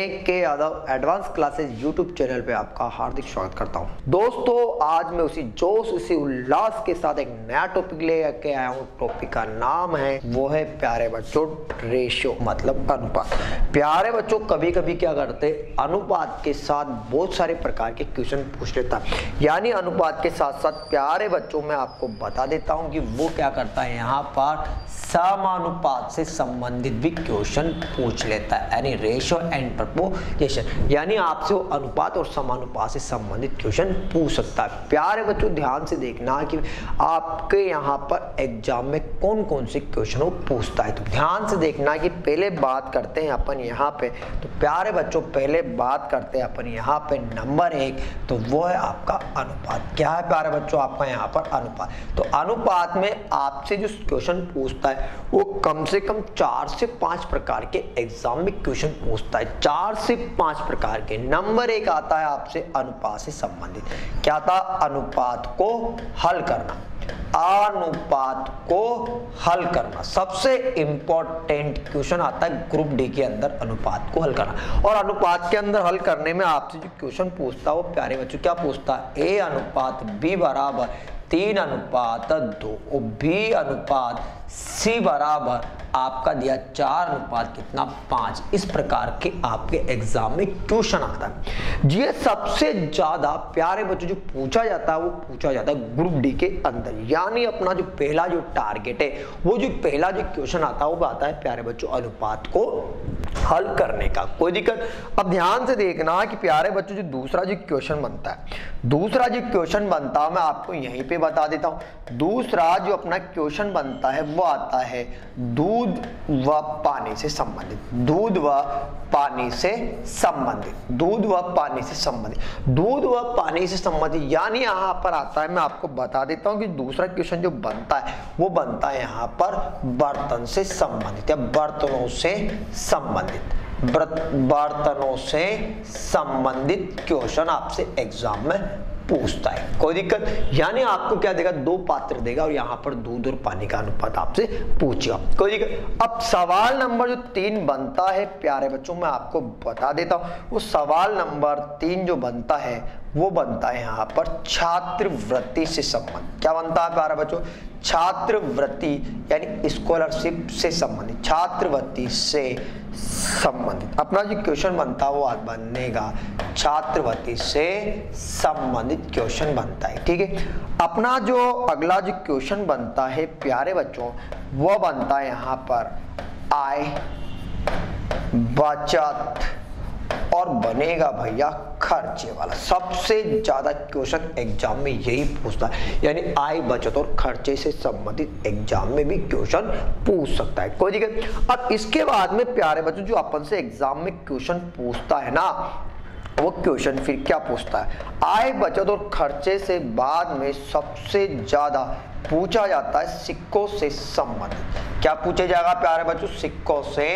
मैं के Yadav advance classes YouTube channel पे आपका हार्दिक स्वागत करता हूं। दोस्तों आज मैं उसी जोश उसी उल्लास के साथ एक नया टॉपिक लेके आया हूं। टॉपिक का नाम है वो है प्यारे बच्चों रेशियो मतलब अनुपात। प्यारे बच्चों कभी कभी क्या करते अनुपात के साथ बहुत सारे प्रकार के क्वेश्चन पूछ लेता है, यानी अनुपात के साथ साथ प्यारे बच्चों मैं आपको बता देता हूं कि वो क्या करता है, यहाँ पर समानुपात से संबंधित भी क्वेश्चन पूछ लेता है, यानी रेशियो एंड प्रोपोर्शन, यानी आपसे वो अनुपात और समानुपात से संबंधित क्वेश्चन पूछ सकता है। प्यारे बच्चों ध्यान से देखना कि आपके यहाँ पर एग्जाम में कौन कौन से क्वेश्चन वो पूछता है, तो ध्यान से देखना कि पहले बात करते हैं अपन यहाँ पे। तो प्यारे बच्चों पहले बात करते हैं अपन यहाँ पे नंबर 1, तो वो है आपका अनुपात। क्या है प्यारे बच्चों आपका यहाँ पर अनुपात। तो अनुपात में आपसे जो क्वेश्चन पूछता है वो कम से कम 4 से 5 प्रकार के एग्जाम में क्वेश्चन पूछता है, 4 से 5 प्रकार के। नंबर 1 आता है आपसे अनुपात से संबंधित, क्या था, अनुपात को हल करना। अनुपात को हल करना सबसे इंपॉर्टेंट क्वेश्चन आता है ग्रुप डी के अंदर, अनुपात को हल करना। और अनुपात के अंदर हल करने में आपसे जो क्वेश्चन पूछता है वो प्यारे बच्चों क्या पूछता है, ए अनुपात बी बराबर 3:2 और बी अनुपात सी बराबर आपका दिया 4 कितना 5। इस प्रकार के आपके एग्जाम में क्वेश्चन आता है। ये सबसे ज्यादा प्यारे बच्चों जो पूछा जाता है वो पूछा जाता है ग्रुप डी के अंदर, यानी अपना जो पहला जो टारगेट है वो जो पहला जो क्वेश्चन आता है वो आता है प्यारे बच्चों अनुपात को हल करने का। कोई दिक्कत। अब ध्यान से देखना कि प्यारे बच्चों जो दूसरा जो क्वेश्चन बनता है, दूसरा जो क्वेश्चन बनता है मैं आपको यहीं पे बता देता हूं। दूसरा जो अपना क्वेश्चन बनता है वो आता है दूध व पानी से संबंधित, दूध व पानी से संबंधित, दूध व पानी से संबंधित, दूध व पानी से संबंधित, यानी यहां पर आता है मैं आपको बता देता हूं कि दूसरा क्वेश्चन जो बनता है वो बनता है यहां पर बर्तन से संबंधित या बर्तनों से संबंधित, बर्तनों से संबंधित क्वेश्चन आपसे एग्जाम में पूछता है। कोई दिक्कत। यानी आपको क्या देगा, 2 पात्र देगा और यहाँ पर दूध और पानी का अनुपात आपसे पूछेगा। कोई दिक्कत। अब सवाल नंबर जो 3 बनता है प्यारे बच्चों मैं आपको बता देता हूँ। वो सवाल नंबर 3 जो बनता है वो बनता है यहाँ पर छात्रवृत्ति से संबंधित। क्या बनता है प्यारे बच्चों, छात्रवृत्ति यानी स्कॉलरशिप से संबंधित, छात्रवृत्ति से संबंधित अपना जो क्वेश्चन बनता है वो आज बनेगा छात्रवृत्ति से संबंधित क्वेश्चन बनता है। ठीक है। अपना जो अगला जो क्वेश्चन बनता है प्यारे बच्चों वो बनता है यहाँ पर आय बचत और बनेगा भैया खर्चे वाला। सबसे ज्यादा क्वेश्चन एग्जाम में यही पूछता है, यानी आय बचत और खर्चे से संबंधित एग्जाम में भी क्वेश्चन पूछ सकता है। कोई दिक्कत। अब इसके बाद में प्यारे बच्चों जो अपन से एग्जाम में क्वेश्चन पूछता है ना वो क्वेश्चन फिर क्या पूछता है, आय बचत और खर्चे से बाद में सबसे ज्यादा पूछा जाता है सिक्कों से संबंधित। क्या पूछा जाएगा प्यारे बच्चों, सिक्कों से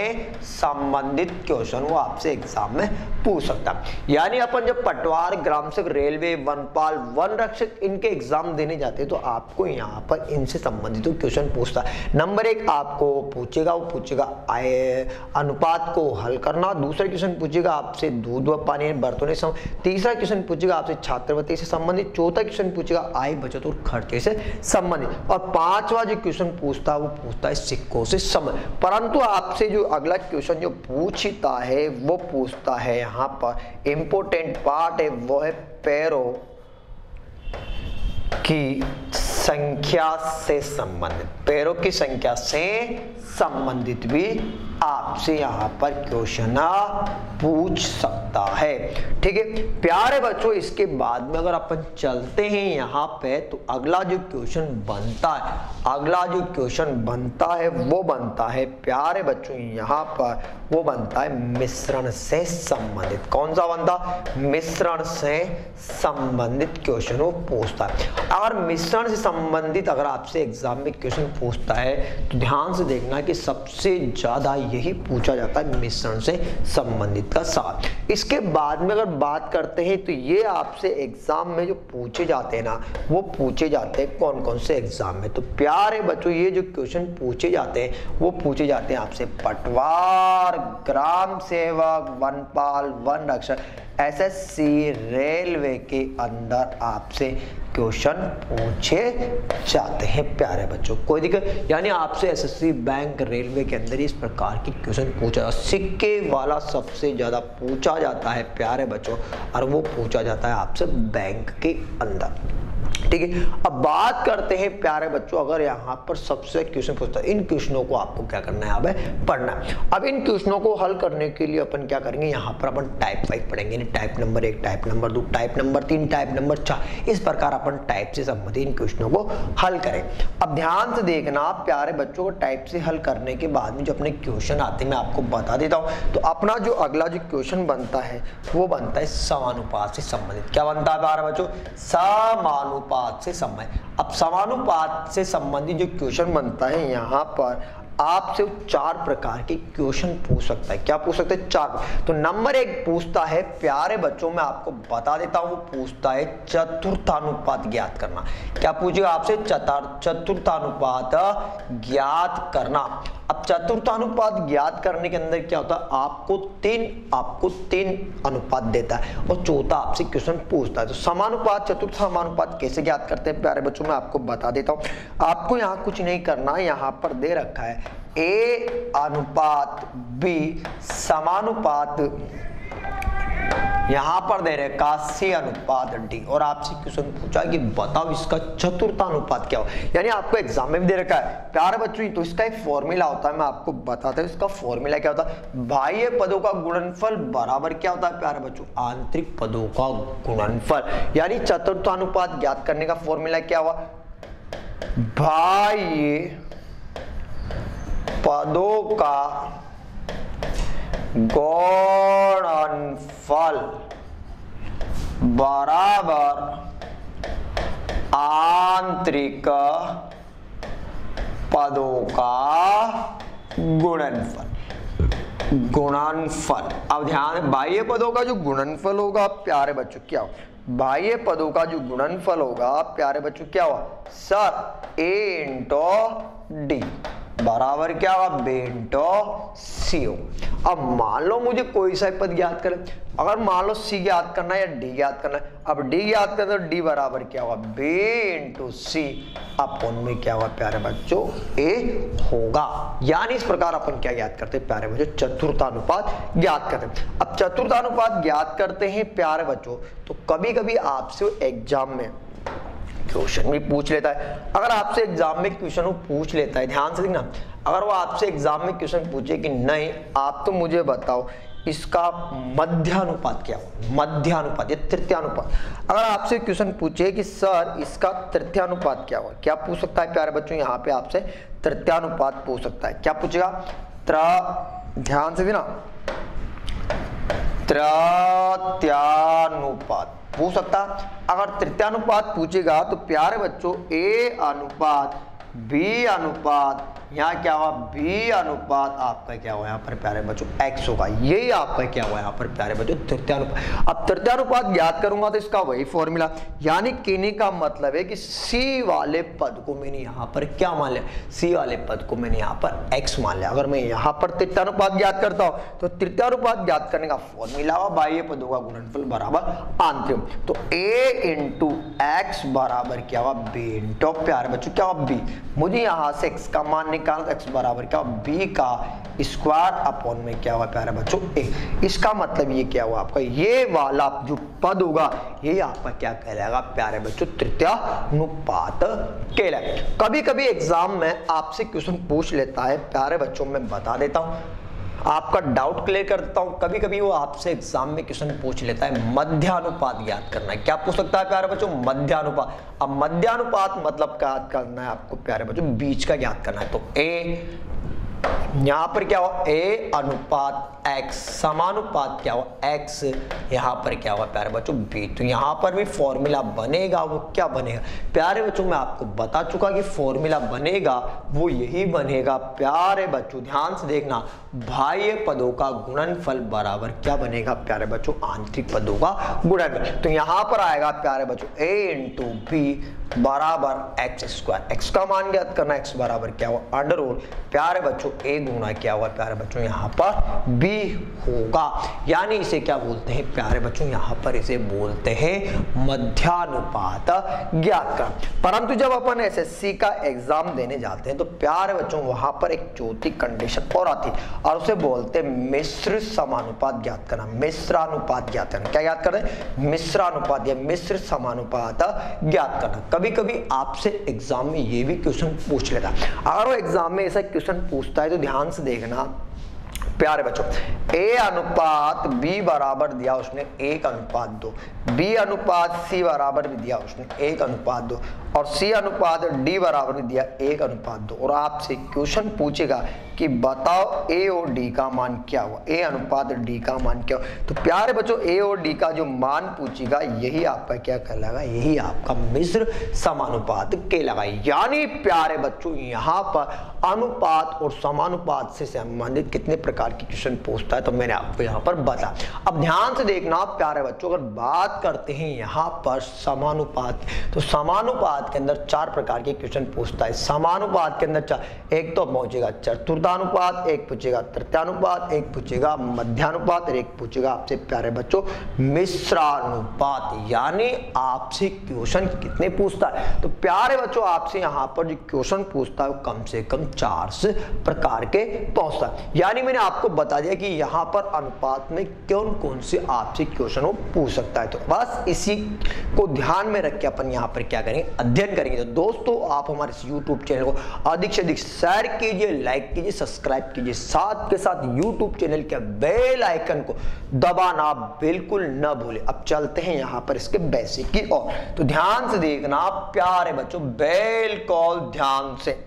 संबंधित क्वेश्चन वो आपसे एग्जाम में पूछ सकता है। यानी अपन जब पटवार, ग्राम सेवक, रेलवे, वनपाल, वन रक्षक इनके एग्जाम देने जाते हैं तो आपको यहाँ पर इनसे संबंधित क्वेश्चन पूछता है। नंबर 1 आपको पूछेगा, वो पूछेगा आय अनुपात को हल करना। दूसरा क्वेश्चन पूछेगा आपसे दूध व पानी बर्तनों से, तीसरा क्वेश्चन पूछेगा आपसे छात्रवृत्ति से संबंधित, चौथा क्वेश्चन पूछेगा आय बचत और खर्चे से संबंधित, और 5वां जो क्वेश्चन पूछता है वो पूछता है सिक्कों से संबंधित। परंतु आपसे जो अगला क्वेश्चन जो पूछता है वो पूछता है यहाँ पर इंपॉर्टेंट पार्ट है वो है पैरों की संख्या से संबंधित, पैरों की संख्या से संबंधित भी आपसे यहाँ पर क्वेश्चन पूछ सकता है। ठीक है प्यारे बच्चों। इसके बाद में अगर अपन चलते हैं यहाँ पे तो अगला जो क्वेश्चन बनता है, अगला जो क्वेश्चन बनता है वो बनता है प्यारे बच्चों यहाँ पर वो बनता है मिश्रण से संबंधित। कौन सा बनता, मिश्रण से संबंधित क्वेश्चन वो पूछता है। अगर मिश्रण से संबंधित अगर आपसे एग्जाम में क्वेश्चन पूछता है तो ध्यान से देखना कि सबसे ज्यादा यही पूछा जाता है मिश्रण से संबंधित का सवाल। इसके बाद में अगर बात करते हैं तो ये आपसे एग्जाम में जो पूछे जाते हैं ना, वो पूछे जाते हैं कौन कौन से एग्जाम में। तो प्यारे बच्चों ये जो क्वेश्चन पूछे जाते हैं वो पूछे जाते हैं आपसे पटवार, ग्राम सेवक, वनपाल, वन रक्षक, एसएससी, रेलवे के अंदर आपसे क्वेश्चन पूछे जाते हैं प्यारे बच्चों। कोई दिक्कत, यानी आपसे एसएससी, बैंक, रेलवे के अंदर इस प्रकार की क्वेश्चन पूछा जाता है। सिक्के वाला सबसे ज्यादा पूछा जाता है प्यारे बच्चों, और वो पूछा जाता है आपसे बैंक के अंदर। ठीक है, अब बात करते हैं प्यारे बच्चों, अगर यहाँ पर सबसे क्वेश्चन पूछता है, इन क्वेश्चनों को आपको क्या करना है, यहाँ पे पढ़ना है। अब इन क्वेश्चनों को हल करने के लिए अपन क्या करेंगे, यहाँ पर अपन टाइप वाइज पढ़ेंगे, type number 1, type number 2, type number 3, type number 4, इस प्रकार अपन टाइप से संबंधित इन क्वेश्चनों को हल करें। अब ध्यान से देखना प्यारे बच्चों को, टाइप से हल करने के बाद में जो अपने क्वेश्चन आते हैं मैं आपको बता देता हूँ। तो अपना जो अगला जो क्वेश्चन बनता है वो बनता है समानुपात से संबंधित। क्या बनता है प्यारे बच्चों, समानुपात से संबंधित। अब समानुपात से संबंधित जो क्वेश्चन बनता है यहाँ पर आपसे 4 प्रकार के क्वेश्चन पूछ सकता है। क्या पूछ सकते हैं, 4। तो नंबर 1 पूछता है प्यारे बच्चों, मैं आपको बता देता हूं, वो पूछता है चतुर्थानुपात ज्ञात करना। क्या पूछेगा आपसे, चतुर्थानुपात ज्ञात करना। अब चतुर्थानुपात ज्ञात करने के अंदर क्या होता है, आपको तीन अनुपात देता है और चौथा आपसे क्वेश्चन पूछता है। तो समानुपात, चतुर्थ समानुपात कैसे ज्ञात करते हैं प्यारे बच्चों, मैं आपको बता देता हूं। आपको यहाँ कुछ नहीं करना, यहाँ पर दे रखा है ए अनुपात बी समानुपात, यहां पर दे रहे का सी अनुपात डी, और आपसे क्वेश्चन पूछा कि बताओ इसका चतुर्थानुपात क्या हो। यानी आपको एग्जाम में भी दे रखा है प्यारे बच्चों, तो इसका एक फॉर्मूला होता है, मैं आपको बताता हूं इसका फॉर्मूला क्या होता है। बाह्य पदों का गुणनफल बराबर क्या होता है प्यारे बच्चों, आंतरिक पदों का गुणनफल। यानी चतुर्थानुपात ज्ञात करने का फॉर्मूला क्या हुआ, बाह्य पदों का गुणनफल बराबर आंतरिक पदों का गुणनफल। अब ध्यान, बाह्य पदों का जो गुणनफल होगा प्यारे बच्चों क्या हो, बाह्य पदों का जो गुणनफल होगा प्यारे बच्चों क्या हुआ सर, ए इंटो डी बराबर क्या होगा, बी इंटो सी हो। अब मान लो मुझे कोई सा पद ज्ञात करें, अगर मान लो सी ज्ञात करना है या डी ज्ञात करना है। अब डी ज्ञात करना तो डी बराबर क्या होगा, बी इंटू सी अपन में क्या होगा प्यारे बच्चों, ए होगा। यानी इस प्रकार अपन क्या ज्ञात करते हैं प्यारे बच्चों, चतुर्थानुपात ज्ञात करते हैं। अब चतुर्थानुपात ज्ञात करते हैं प्यारे बच्चों, तो कभी कभी आपसे एग्जाम में क्वेश्चन भी पूछ लेता है। अगर आपसे एग्जाम में क्वेश्चन पूछ लेता है, ध्यान से देखना, अगर वो आपसे एग्जाम में क्वेश्चन पूछे कि नहीं आप तो मुझे बताओ इसका मध्यानुपात क्या हो, मध्यानुपात या तृतीयानुपात। अगर आपसे क्वेश्चन पूछे कि सर इसका तृतीयानुपात क्या होगा, क्या पूछ सकता है प्यारे बच्चों, यहाँ पे आपसे तृतीयानुपात पूछ सकता है। क्या पूछेगा, ध्यान से देना, तृतीयानुपात पूछ सकता। अगर तृतीयानुपात पूछेगा तो प्यारे बच्चों ए अनुपात बी अनुपात, यहाँ क्या हुआ बी अनुपात आपका क्या हुआ यहाँ पर प्यारे बच्चों एक्स होगा। यही आपका क्या हुआ यहाँ पर प्यारे बच्चों तृतीयानुपात। अब तृतीयानुपात ज्ञात करूंगा तो इसका वही फॉर्मूला, यानी कहने का मतलब है कि सी वाले पद को मैंने यहाँ पर क्या मान लिया, सी वाले पद को मैंने यहाँ पर एक्स मान लिया। अगर मैं यहाँ पर तृतीयानुपात ज्ञात करता हूँ तो तृतीयानुपात ज्ञात करने का फॉर्मूला हुआ बाह्य पदों का गुणनफल बराबर आंतरिक। तो ए इंटू एक्स बराबर क्या हुआ बी इंटू प्यारे बच्चों क्या हुआ बी। मुझे यहाँ से एक्स का मान निकालना, एक्स बराबर क्या बी का स्क्वायर अपॉन में क्या हुआ प्यारे बच्चों ए। इसका मतलब ये क्या हुआ आपका, ये वाला जो पद होगा ये आपका क्या कहलाएगा प्यारे बच्चों तृतीयानुपात कहलाएगा। कभी कभी एग्जाम में आपसे क्वेश्चन पूछ लेता है प्यारे बच्चों, मैं बता देता हूं आपका डाउट क्लियर कर देता हूं। कभी कभी वो आपसे एग्जाम में क्वेश्चन पूछ लेता है मध्यानुपात ज्ञात करना है। क्या पूछ सकता है प्यारे बच्चों, मध्यानुपात। अब मध्यानुपात मतलब क्या करना है आपको प्यारे बच्चों, बीच का ज्ञात करना है। तो ए यहाँ पर क्या हुआ a अनुपात x समानुपात क्या हुआ x, यहाँ पर क्या हुआ प्यारे बच्चों b। तो यहाँ पर भी फॉर्मूला बनेगा, वो क्या बनेगा प्यारे बच्चों, मैं आपको बता चुका कि फॉर्मूला बनेगा वो यही बनेगा प्यारे बच्चों, ध्यान से देखना, बाह्य पदों का गुणनफल बराबर क्या बनेगा प्यारे बच्चों, आंतरिक पदों का गुणनफल। तो यहाँ पर आएगा प्यारे बच्चों a इंटू बी बराबर एक्स स्क्वायर, एक्स का मान ज्ञात करना, एक्स बराबर क्या हुआ अंडर रूट प्यारे बच्चों a गुना क्या हुआ प्यारे बच्चों यहाँ पर b होगा, यानी इसे क्या बोलते हैं प्यारे बच्चों, यहाँ पर इसे बोलते हैं मध्यानुपात ज्ञात कर। परंतु जब अपन एसएससी का एग्जाम देने जाते हैं तो प्यारे बच्चों वहां पर एक चौथी कंडीशन और आती है और उसे बोलते हैं मिश्र समानुपात ज्ञात करना, मिश्रानुपात ज्ञात करना। क्या याद करते हैं, मिश्रानुपात या मिश्र समानुपात ज्ञात करना। कभी कभी आपसे एग्जाम में ये भी क्वेश्चन पूछ लेता है, अगर वो एग्जाम में ऐसा क्वेश्चन पूछता है तो ध्यान से देखना प्यारे बच्चों, a अनुपात b बराबर दिया उसने 1 अनुपात 2, b अनुपात c बराबर भी दिया उसने 1 अनुपात 2 और c अनुपात d बराबर भी दिया 1 अनुपात 2 और आपसे क्वेश्चन पूछेगा कि बताओ a और d का मान क्या हुआ, a अनुपात d का मान क्या हुआ। तो प्यारे बच्चों a और d का जो मान पूछेगा यही आपका क्या कहलाएगा, यही आपका मिश्र समानुपात कहलाएगा। यानी प्यारे बच्चों यहाँ पर अनुपात और समानुपात से संबंधित कितने प्रकार के क्वेश्चन पूछता है तो मैंने आपको यहाँ पर बता। अब ध्यान से देखना प्यारे बच्चों, अगर बात करते हैं यहाँ पर समानुपात, तो समानुपात के अंदर 4 प्रकार के क्वेश्चन पूछता है। समानुपात के अंदर 4, एक तो पूछेगा चतुर्थानुपात, एक पूछेगा तृतीयानुपात, एक पूछेगा मध्यानुपात और एक पूछेगा आपसे प्यारे बच्चों मिश्रानुपात। यानी आपसे क्वेश्चन कितने पूछता है, तो प्यारे बच्चों आपसे यहाँ पर जो क्वेश्चन पूछता है वो कम से कम 4 प्रकार के पूछता है। यानी मैंने आपको बता दिया कि यहाँ पर अनुपात में कौन कौन से आपसे क्वेश्चन वो पूछ सकता है। तो बस इसी को ध्यान में रख के अपन यहाँ पर क्या करेंगे, अध्ययन करेंगे। तो दोस्तों आप हमारे इस YouTube चैनल को अधिक से अधिक शेयर कीजिए, लाइक कीजिए, सब्सक्राइब कीजिए, साथ के साथ YouTube चैनल के बेल आइकन को दबाना बिल्कुल न भूले। अब चलते हैं यहाँ पर इसके बेसिक की ओर। तो ध्यान से देखना प्यारे बच्चों, बिल्कुल ध्यान से।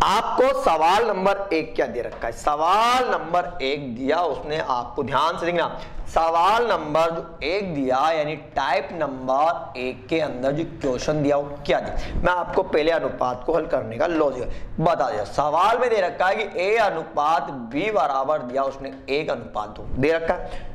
आपको सवाल नंबर 1 क्या दे रखा है, सवाल नंबर 1 दिया उसने आपको, ध्यान से देखना, सवाल नंबर जो 1 दिया यानी टाइप नंबर 1 के अंदर जो क्वेश्चन दिया वो क्या दिया। मैं आपको पहले अनुपात को हल करने का लॉजिक बता दिया। सवाल में दे रखा है कि a अनुपात b बराबर दिया उसने 1 अनुपात 2 दे रखा है।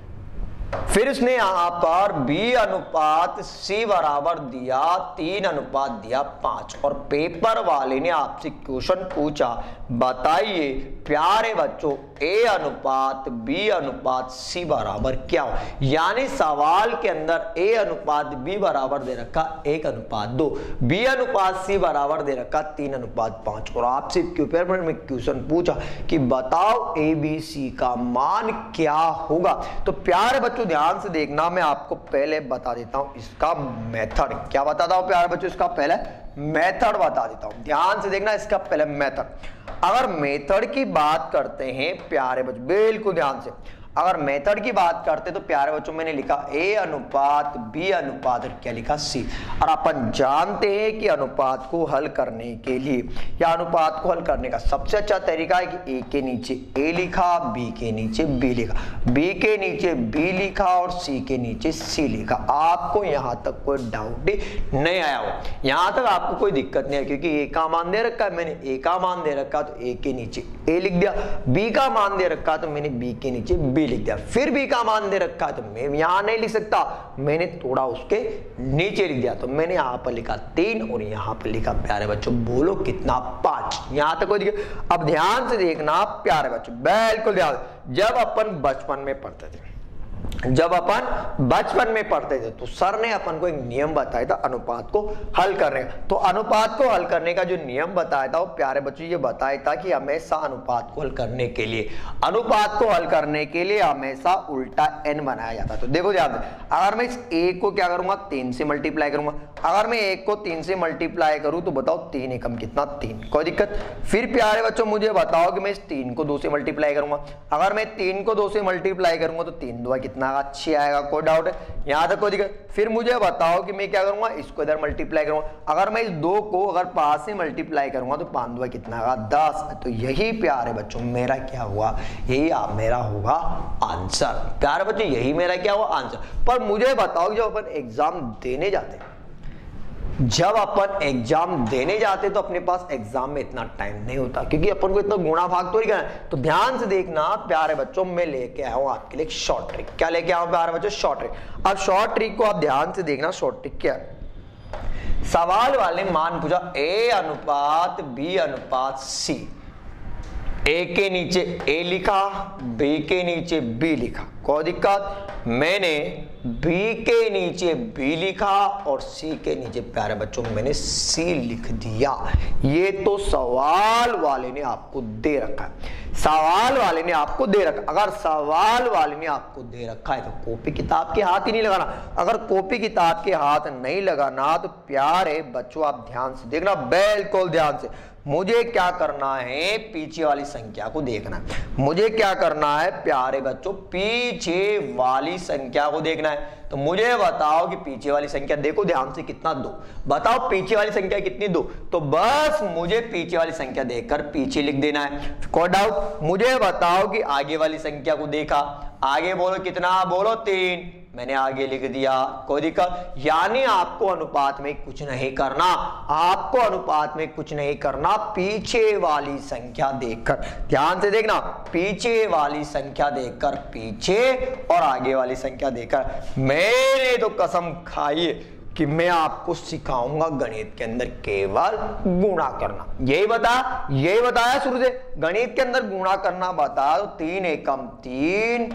फिर उसने यहां पर b अनुपात c बराबर दिया 3 अनुपात दिया 5 और पेपर वाले ने आपसे क्वेश्चन पूछा बताइए प्यारे बच्चों a अनुपात b अनुपात c बराबर क्या हो। यानी सवाल के अंदर a अनुपात b बराबर दे रखा 1 अनुपात 2, b अनुपात c बराबर दे रखा 3 अनुपात 5 और आपसे पेपर में क्वेश्चन पूछा कि बताओ a b c का मान क्या होगा। तो प्यारे बच्चों ध्यान से देखना, मैं आपको पहले बता देता हूं इसका मेथड। क्या बताता हूं प्यारे बच्चों, इसका पहले मेथड बता देता हूं। ध्यान से देखना इसका पहले मेथड। अगर मेथड की बात करते हैं प्यारे बच्चों, बिल्कुल ध्यान से, अगर मेथड की बात करते तो प्यारे बच्चों मैंने लिखा a अनुपात b अनुपात और क्या लिखा c। और अपन जानते हैं कि अनुपात को हल करने के लिए या अनुपात को हल करने का सबसे अच्छा तरीका है कि a के नीचे a लिखा, b के नीचे b लिखा, b के नीचे b लिखा और c के नीचे c लिखा। आपको यहाँ तक कोई डाउट नहीं आया हो, यहाँ तक आपको कोई दिक्कत नहीं है, क्योंकि a का मान दे रखा है, मैंने a का मान दे रखा तो a के नीचे a लिख दिया, b का मान दे रखा तो मैंने b के नीचे b लिख दिया। फिर b का मान दे रखा है तो मैं यहां नहीं लिख सकता, मैंने थोड़ा उसके नीचे लिख दिया, तो मैंने यहां पर लिखा 3 और यहां पर लिखा प्यारे बच्चों बोलो कितना 5। यहां तक कोई दिक्कत। अब ध्यान से देखना प्यारे बच्चों, बिल्कुल ध्यान, जब अपन बचपन में पढ़ते थे, जब अपन बचपन में पढ़ते थे तो सर ने अपन को एक नियम बताया था अनुपात को हल करने का। तो अनुपात को हल करने का जो नियम बताया था वो प्यारे बच्चों ये बताया था कि हमेशा अनुपात को हल करने के लिए, अनुपात को हल करने के लिए हमेशा उल्टा n बनाया जाता। तो देखो ध्यान, अगर मैं इस a को क्या करूंगा 3 से मल्टीप्लाई करूंगा, अगर मैं 1 को 3 से मल्टीप्लाई करूं तो बताओ 3 एकम कितना 3, कोई दिक्कत। फिर प्यारे बच्चों मुझे बताओ कि मैं इस 3 को 2 से मल्टीप्लाई करूंगा, अगर मैं 3 को 2 से मल्टीप्लाई करूंगा तो 3 2 कितना आएगा 6 आएगा, कोई डाउट है? यहाँ तक कोई दिक्कत? फिर मुझे बताओ कि मैं क्या करूंगा, इसको इधर मल्टीप्लाई करूंगा। अगर मैं इस 2 को अगर 5 से मल्टीप्लाई करूंगा तो 5 2 कितना आएगा 10। तो यही प्यारे बच्चों मेरा क्या हुआ, यही मेरा होगा आंसर। प्यारे बच्चों यही मेरा क्या हुआ आंसर। पर मुझे बताओ जब अपन एग्जाम देने जाते तो अपने पास एग्जाम में इतना टाइम नहीं होता, क्योंकि अपन को इतना गुणा भाग तो नहीं करना है। तो ध्यान से देखना प्यारे बच्चों, मैं लेके आया हूं आपके लिए एक शॉर्ट ट्रिक। क्या लेके आया हूं प्यारे बच्चों? Short trick. अब शॉर्ट ट्रिक को आप ध्यान से देखना, शॉर्ट ट्रिक क्या है। सवाल वाले मान पूछा A अनुपात B अनुपात C, A के नीचे A लिखा, B के नीचे B लिखा, कोई दिक्कत? मैंने B के नीचे B लिखा और C के नीचे प्यारे बच्चों मैंने C लिख दिया। ये तो सवाल वाले ने आपको दे रखा है, सवाल वाले ने आपको दे रखा। अगर सवाल वाले ने आपको दे रखा है तो कॉपी किताब के हाथ ही नहीं लगाना। अगर कॉपी किताब के हाथ नहीं लगाना तो प्यारे बच्चों आप ध्यान से देखना, बिल्कुल ध्यान से। मुझे क्या करना है, पीछे वाली संख्या को देखना है। मुझे क्या करना है प्यारे बच्चों, पीछे वाली संख्या को देखना है। तो मुझे बताओ कि पीछे वाली संख्या देखो ध्यान से, कितना 2। बताओ पीछे वाली संख्या कितनी 2। तो बस मुझे पीछे वाली संख्या देखकर पीछे लिख देना है, कोई डाउट? मुझे बताओ कि आगे वाली संख्या को देखा, आगे बोलो कितना, बोलो 3, मैंने आगे लिख दिया, कोई दिक्कत? यानी आपको अनुपात में कुछ नहीं करना, आपको अनुपात में कुछ नहीं करना, पीछे वाली संख्या देखकर, ध्यान से देखना, पीछे वाली संख्या देखकर पीछे और आगे वाली संख्या देखकर। मैंने तो कसम खाई कि मैं आपको सिखाऊंगा गणित के अंदर केवल गुणा करना। यही बताया शुरू से, गणित के अंदर गुणा करना बता। तो 3 एकम 3,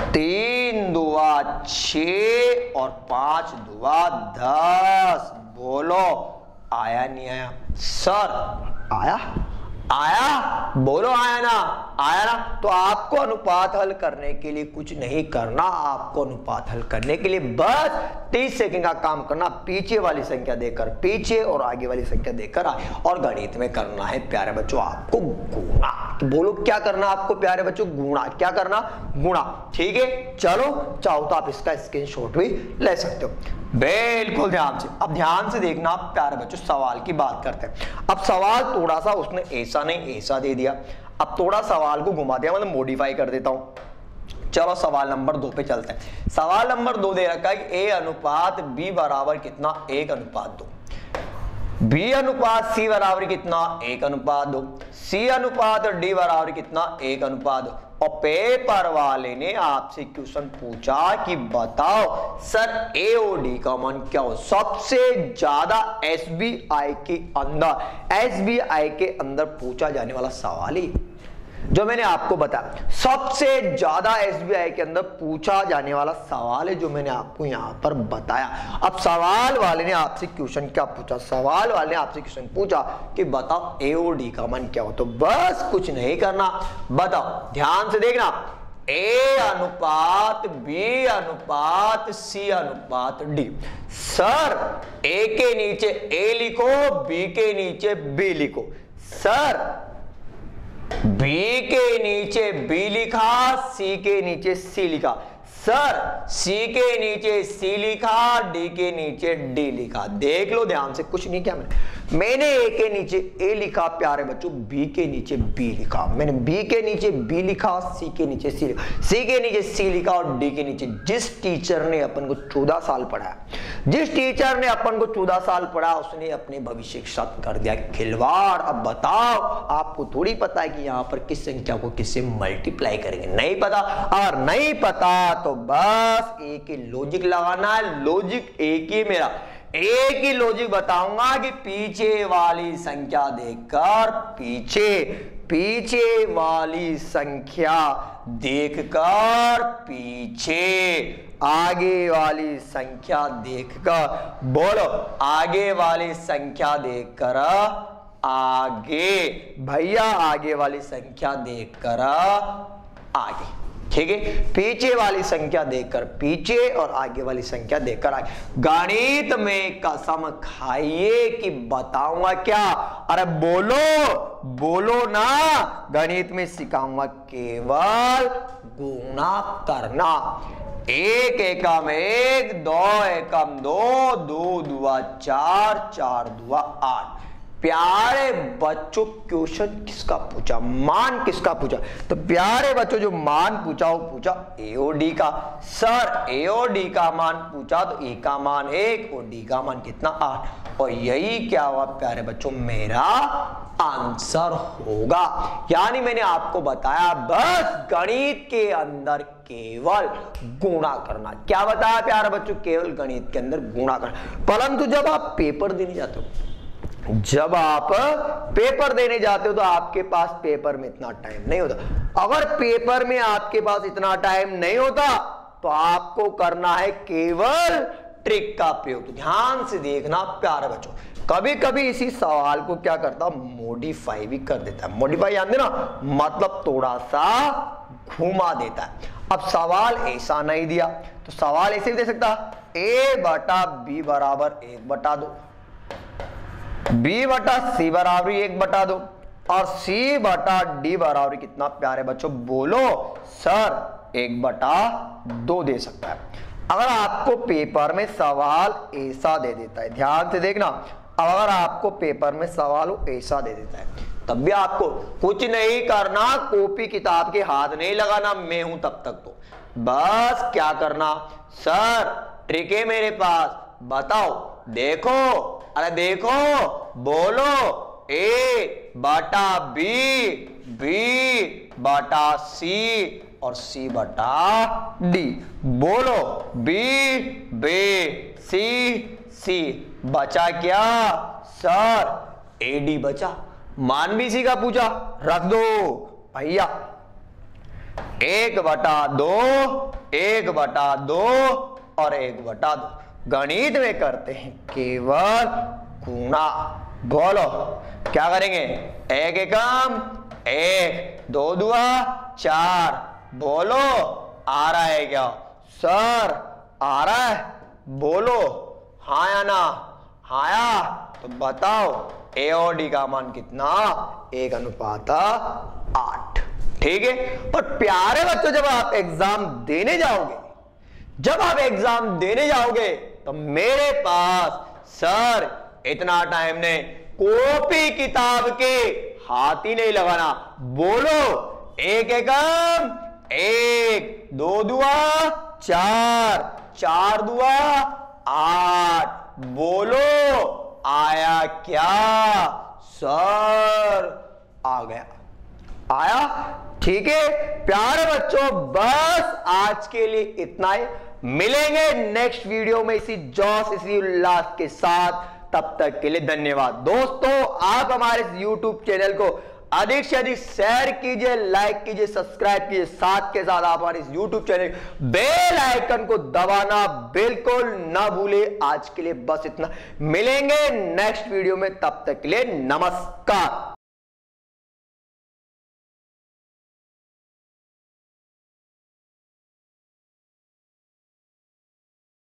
3 दूआ 6 और 5 दूआ 10। बोलो आया नहीं आया? सर आया, बोलो आया ना? आया ना? तो आपको अनुपात हल करने के लिए कुछ नहीं करना, आपको अनुपात हल करने के लिए बस 30 सेकंड का काम करना, पीछे वाली संख्या देकर पीछे और आगे वाली संख्या देकर आगे। और गणित में करना है प्यारे बच्चों आपको गुणा। तो बोलो क्या करना आपको प्यारे बच्चों? गुणा। क्या करना? गुणा। ठीक है, चलो चाहो तो आप इसका स्क्रीनशॉट भी ले सकते हो, बिल्कुल ध्यान से। अब ध्यान से देखना प्यारे बच्चों, सवाल की बात करते हैं। अब सवाल थोड़ा सा उसने ऐसा नहीं ऐसा दे दिया, अब थोड़ा सवाल को घुमा दिया, मतलब मॉडिफाई कर देता हूं। चलो सवाल नंबर 2 पे चलते हैं। सवाल नंबर 2 दे रखा है कि A अनुपात B बराबर कितना, 1 अनुपात 2। B अनुपात C बराबर कितना, 1 अनुपात 2। C अनुपात D बराबर कितना, 1 अनुपात 2। और पेपर वाले ने आपसे क्वेश्चन पूछा कि बताओ सर A और D का मान क्या हो। सबसे ज्यादा SBI के अंदर पूछा जाने वाला सवाल ही जो मैंने आपको बताया, सबसे ज्यादा SBI के अंदर पूछा जाने वाला सवाल है जो मैंने आपको यहां पर बताया। अब सवाल वाले ने आपसे क्वेश्चन क्या पूछा, सवाल वाले ने आपसे क्वेश्चन पूछा कि बताओ A और D का मान क्या हो। तो बस कुछ नहीं करना, बताओ ध्यान से देखना, A अनुपात B अनुपात C अनुपात D। सर A के नीचे A लिखो, B के नीचे B लिखो। सर B के नीचे B लिखा, C के नीचे C लिखा। सर C के नीचे C लिखा, D के नीचे D लिखा। देख लो ध्यान से, कुछ नहीं किया मैंने A के नीचे A लिखा प्यारे बच्चों, B के नीचे B लिखा। मैंने B के नीचे B लिखा, C के नीचे C लिखा, C के नीचे C लिखा और D के नीचे। जिस टीचर ने अपन को 14 साल पढ़ाया, जिस टीचर ने अपन को 14 साल पढ़ा, उसने अपने भविष्य के साथ कर दिया खिलवाड़। अब बताओ, आपको थोड़ी पता है कि यहाँ पर किस संख्या को किससे मल्टीप्लाई करेंगे? नहीं पता। अगर नहीं पता तो बस एक ही लॉजिक लगाना है, लॉजिक एक ही मेरा, एक ही लॉजिक बताऊंगा कि पीछे वाली संख्या देखकर पीछे वाली संख्या देखकर पीछे, आगे वाली संख्या देखकर, बोलो आगे वाली संख्या देखकर आगे, भैया आगे वाली संख्या देखकर आगे। ठीक है, पीछे वाली संख्या देखकर पीछे और आगे वाली संख्या देखकर आगे। गणित में कसम खाइए कि बताऊंगा क्या, अरे बोलो ना, गणित में सिखाऊंगा केवल गुणा करना। 1 एकम 1, 2 एकम 2, 2 दुआ 4, 4 दुआ 8। प्यारे बच्चों क्वेश्चन किसका पूछा, मान किसका पूछा? तो प्यारे बच्चों जो मान पूछा वो पूछा ए और डी का। सर ए और डी का मान पूछा तो ए का मान 1 और डी का मान कितना 8, और यही क्या हुआ प्यारे बच्चों मेरा आंसर होगा। यानी मैंने आपको बताया बस गणित के अंदर केवल गुणा करना। क्या बताया प्यारे बच्चों? केवल गणित के अंदर गुणा करना। परंतु जब आप पेपर देने जाते हो, तो आपके पास पेपर में इतना टाइम नहीं होता। अगर पेपर में आपके पास इतना टाइम नहीं होता तो आपको करना है केवल ट्रिक का प्रयोग। तो ध्यान से देखना प्यारे बच्चों, कभी कभी इसी सवाल को क्या करता मॉडिफाई भी कर देता है। मॉडिफाई जानते ना, मतलब थोड़ा सा घुमा देता है। अब सवाल ऐसा नहीं दिया तो सवाल ऐसे भी दे सकता, a बटा b बराबर 1 बटा 2, b बटा c बराबर 1 बटा 2, और c बटा d बराबर कितना प्यारे बच्चों बोलो? सर 1 बटा 2 दे सकता है। अगर आपको पेपर में सवाल ऐसा दे देता है, ध्यान से देखना, अगर आपको पेपर में सवाल ऐसा दे देता है तब भी आपको कुछ नहीं करना, कॉपी किताब के हाथ नहीं लगाना, मैं हूं तब तक तो बस क्या करना, सर ट्रिक है मेरे पास, बताओ, देखो, अरे देखो, बोलो ए बटा बी, बी बटा सी और सी बटा डी। बोलो बी बी सी सी, बचा क्या सर? ए डी बचा। मान भी सी का पूछा, रख दो भैया, 1 बटा 2, 1 बटा 2 और 1 बटा 2। गणित में करते हैं केवल गुणा। बोलो क्या करेंगे? 1 एकम 1, 2 दुआ 4। बोलो आ रहा है क्या सर? आ रहा है, बोलो हाँ या ना? हाँ, तो बताओ ए और डी का मान कितना? 1:8। ठीक है। और प्यारे बच्चों जब आप एग्जाम देने जाओगे, तो मेरे पास सर इतना टाइम नहीं, कॉपी किताब के हाथ ही नहीं लगाना। बोलो 1 एकम 1, 2 दुआ 4, 4 दुआ 8। बोलो आया क्या सर? आ गया, आया। ठीक है प्यारे बच्चों, बस आज के लिए इतना ही। मिलेंगे नेक्स्ट वीडियो में इसी जोश इसी उल्लास के साथ। तब तक के लिए धन्यवाद। दोस्तों आप हमारे YouTube चैनल को अधिक से अधिक शेयर कीजिए, लाइक कीजिए, सब्सक्राइब कीजिए। साथ के साथ आप हमारे इस YouTube चैनल बेल आइकन को दबाना बिल्कुल ना भूले। आज के लिए बस इतना, मिलेंगे नेक्स्ट वीडियो में, तब तक के लिए नमस्कार।